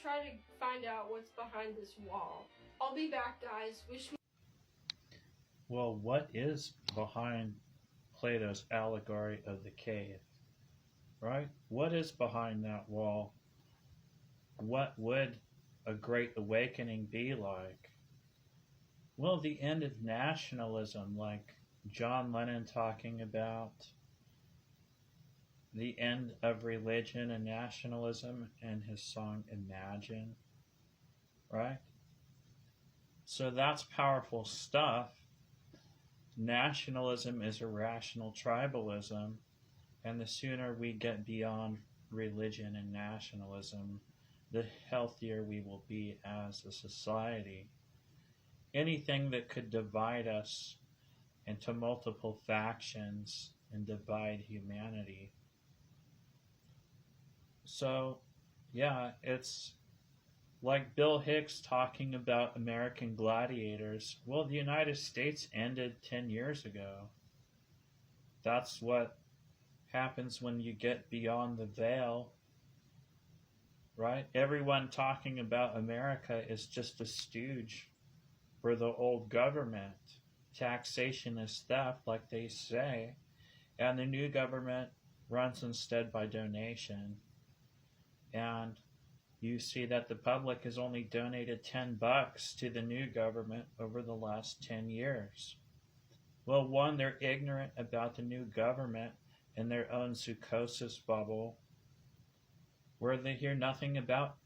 try to find out what's behind this wall. I'll be back, guys. Wish me. Well, what is behind Plato's allegory of the cave, right? What is behind that wall? What would a great awakening be like? Well, the end of nationalism, like John Lennon talking about the end of religion and nationalism in his song Imagine, right? So that's powerful stuff. Nationalism is irrational tribalism, and the sooner we get beyond religion and nationalism, the healthier we will be as a society. Anything that could divide us into multiple factions and divide humanity. So, yeah, it's like Bill Hicks talking about American gladiators. Well, the United States ended 10 years ago. That's what happens when you get beyond the veil, right? Everyone talking about America is just a stooge for the old government. Taxation is theft, like they say, and the new government runs instead by donation. And you see that the public has only donated $10 to the new government over the last 10 years. Well, one, they're ignorant about the new government in their own psychosis bubble, where they hear nothing about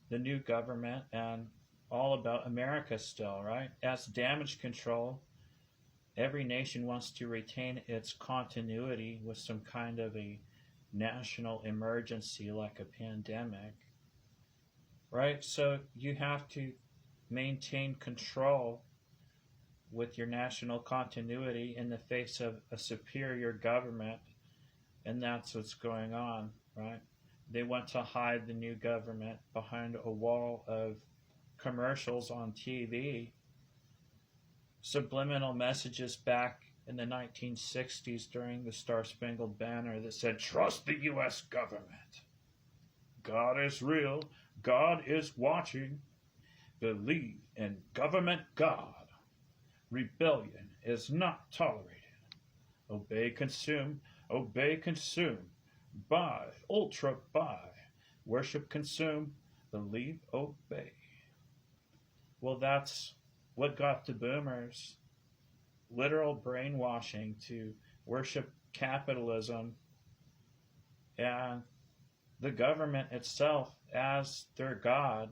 the new government and all about America still, right? As damage control, every nation wants to retain its continuity with some kind of a national emergency like a pandemic, right? So you have to maintain control with your national continuity in the face of a superior government, and that's what's going on, right? They want to hide the new government behind a wall of commercials on TV, subliminal messages back in the 1960s during the Star-Spangled Banner that said, trust the U.S. government. God is real. God is watching. Believe in government God. Rebellion is not tolerated. Obey, consume. Buy, ultra buy. Worship, consume. Believe, obey. Well, that's what got the boomers literal brainwashing to worship capitalism and the government itself as their God,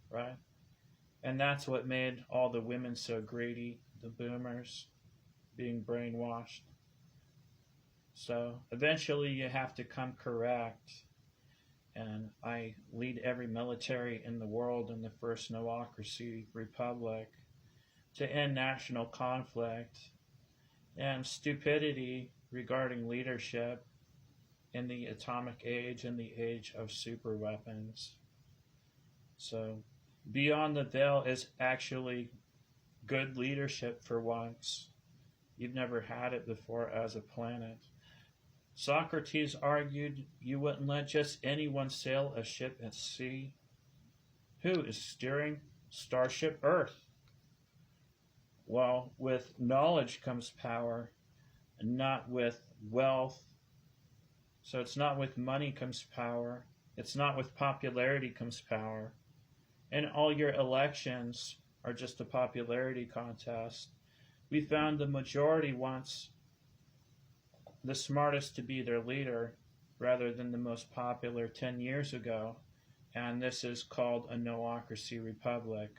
right? And that's what made all the women so greedy, the boomers being brainwashed. So eventually you have to come correct. And I lead every military in the world in the first no-ocracy republic to end national conflict and stupidity regarding leadership in the atomic age and the age of superweapons. So beyond the veil is actually good leadership for once. You've never had it before as a planet. Socrates argued you wouldn't let just anyone sail a ship at sea. Who is steering Starship Earth? Well, with knowledge comes power, and not with wealth. So it's not with money comes power. It's not with popularity comes power. And all your elections are just a popularity contest. We found the majority wants the smartest to be their leader rather than the most popular 10 years ago. And this is called a no-ocracy republic,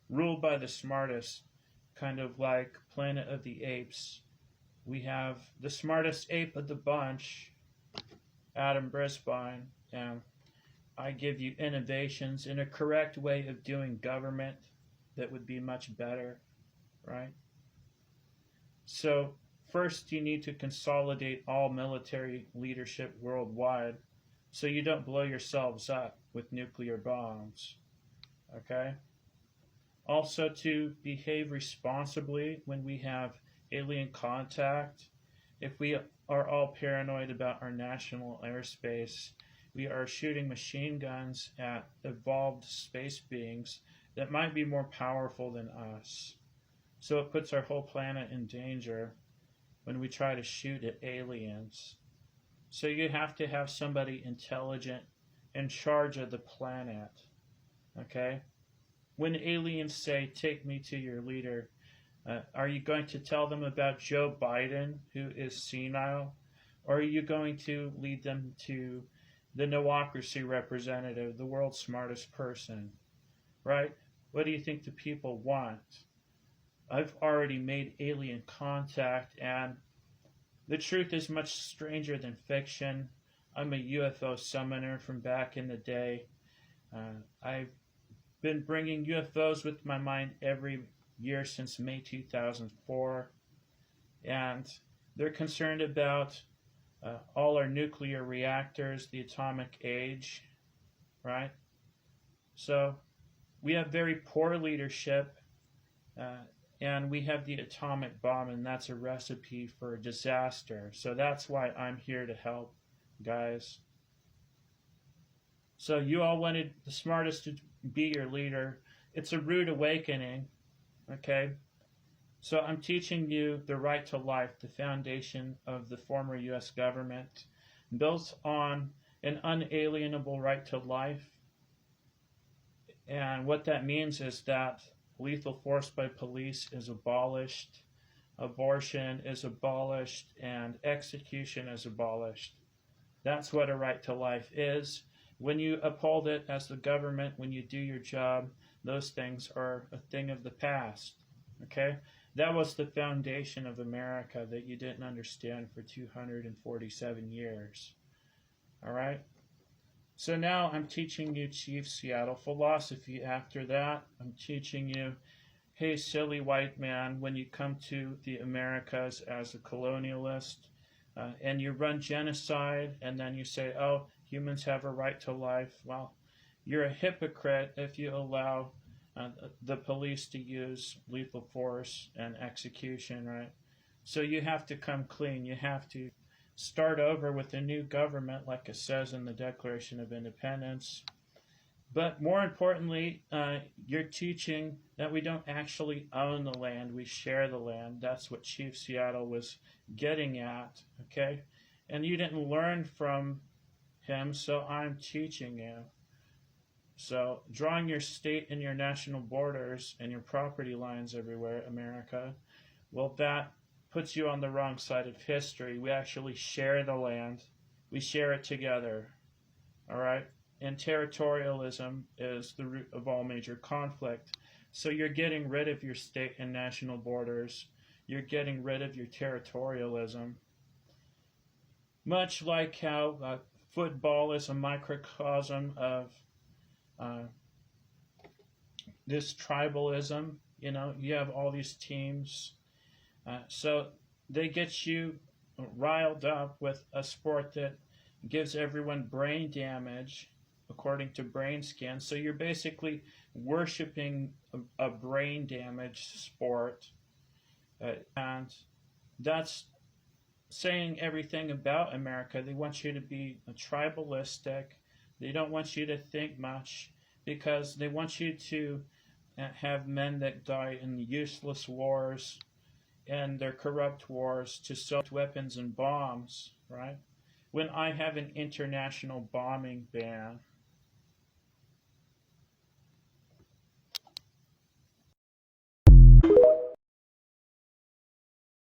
ruled by the smartest, kind of like Planet of the Apes. We have the smartest ape of the bunch, Adam Brisbane, and I give you innovations in a correct way of doing government that would be much better, right? So first, you need to consolidate all military leadership worldwide so you don't blow yourselves up with nuclear bombs, okay? Also, to behave responsibly when we have alien contact. If we are all paranoid about our national airspace, we are shooting machine guns at evolved space beings that might be more powerful than us. So it puts our whole planet in danger when we try to shoot at aliens. So you have to have somebody intelligent in charge of the planet. Okay? When aliens say, "Take me to your leader," are you going to tell them about Joe Biden, who is senile? Or are you going to lead them to the Nowocracy representative, the world's smartest person? Right? What do you think the people want? I've already made alien contact, and the truth is much stranger than fiction. I'm a UFO summoner from back in the day. I've been bringing UFOs with my mind every year since May 2004, and they're concerned about all our nuclear reactors, the atomic age, right? So we have very poor leadership, and we have the atomic bomb, and that's a recipe for disaster. So that's why I'm here to help, guys. So you all wanted the smartest to be your leader. It's a rude awakening, okay? So I'm teaching you the right to life, the foundation of the former U.S. government, built on an unalienable right to life. And what that means is that lethal force by police is abolished, abortion is abolished, and execution is abolished. That's what a right to life is. When you uphold it as the government, when you do your job, those things are a thing of the past. Okay? That was the foundation of America that you didn't understand for 247 years. All right? So now I'm teaching you Chief Seattle philosophy. After that, I'm teaching you, hey, silly white man, when you come to the Americas as a colonialist, and you run genocide, and then you say, oh, humans have a right to life. Well, you're a hypocrite if you allow the police to use lethal force and execution, right? So you have to come clean. You have to start over with a new government, like it says in the Declaration of Independence. But more importantly, you're teaching that we don't actually own the land, we share the land. That's what Chief Seattle was getting at, okay? And you didn't learn from him, so I'm teaching you. So drawing your state and your national borders and your property lines everywhere, America, well, that puts you on the wrong side of history. We actually share the land. We share it together, all right? And territorialism is the root of all major conflict. So you're getting rid of your state and national borders. You're getting rid of your territorialism. Much like how football is a microcosm of this tribalism. You know, you have all these teams. So they get you riled up with a sport that gives everyone brain damage, according to brain scans. So you're basically worshiping a brain damaged sport. And that's saying everything about America. They want you to be tribalistic. They don't want you to think much because they want you to have men that die in useless wars and their corrupt wars to sell weapons and bombs, right? When I have an international bombing ban,